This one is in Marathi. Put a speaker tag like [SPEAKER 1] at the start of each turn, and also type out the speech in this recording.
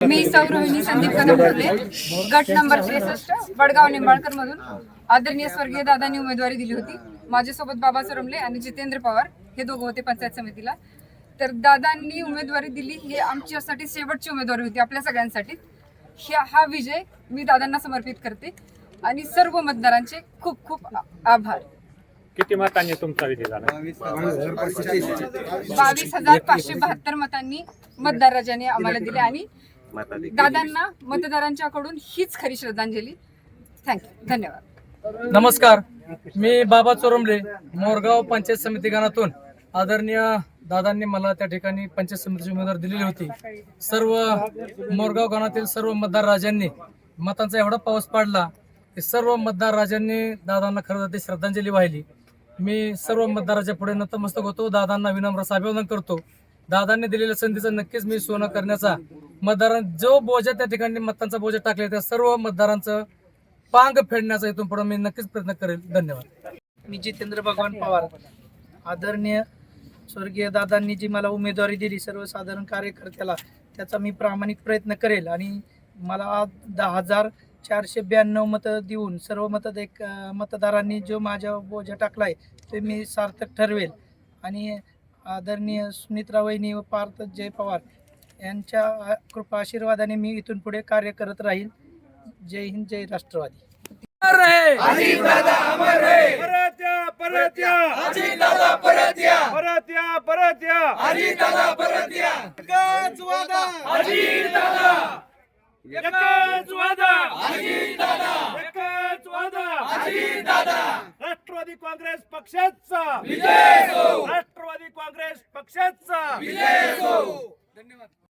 [SPEAKER 1] मी सौ रोहिणी संदीप कदम बोलते, गट नंबर 63 वडगाव निंबाळकर मधून आदरणीय स्वर्गीय दादांनी उमेदवारी दिली होती। माझ्यासोबत बाबा सोरमले आणि जितेंद्र पवार हे दोघं होते पंचायत समितीला। तर दादांनी उमेदवारी दिली ही आमच्यासाठी शेवटची उमेदवारी होती, आपल्या सगळ्यांसाठी। हा विजय मी दादांना समर्पित करते आणि सर्व मतदारांचे खूप खूप आभार।
[SPEAKER 2] किती मतांनी तुमचा विजय झाला?
[SPEAKER 1] 22,572 मतांनी मतदार राजाने आम्हाला दिले आणि दादांना मतदारांच्याकडून हीच खरी श्रद्धांजली। थँक्यू, धन्यवाद।
[SPEAKER 3] नमस्कार, मी बाबा चोरमले, मोरगाव पंचायत समिती गणातून आदरणीय दादांनी मला त्या ठिकाणी पंचायत समितीची उमेदवारी दिलेली होती। सर्व मोरगाव गणातील सर्व मतदार राजांनी मतांचा एवढा पाऊस पाडला की सर्व मतदार राजांनी दादांना खरं तर श्रद्धांजली वाहिली। मी सर्व मतदाराच्या पुढे नतमस्तक होतो, दादांना विनम्र अभिवादन करतो। दादांनी दिलेल्या संधीचं नक्कीच मी सोनं करण्याचा, मतदारांना जो बोजा त्या ठिकाणी मतांचा बोजा टाकले त्या सर्व मतदारांचं पांग फेडण्याचा इथून पुढे मी नक्कीच प्रयत्न करेल। धन्यवाद।
[SPEAKER 4] मी जितेंद्र भगवान पवार, आदरणीय स्वर्गीय दादांनी जी मला उमेदवारी दिली सर्वसाधारण कार्यकर्त्याला, त्याचा मी प्रामाणिक प्रयत्न करेल आणि मला आज 10,492 मतं देऊन सर्व मतदारांनी जो माझ्या बोजा टाकलाय ते मी सार्थक ठरवेल आणि आदरणीय सुनित्रा वहिनी व पार्थ जय पवार यांच्या कृपा आशीर्वादाने मी इथून पुढे कार्य करत राहील। जय हिंद, जय राष्ट्रवादी।
[SPEAKER 2] राष्ट्रवादी काँग्रेस पक्षाचा राष्ट्रवादी काँग्रेस पक्षाचा।
[SPEAKER 3] धन्यवाद।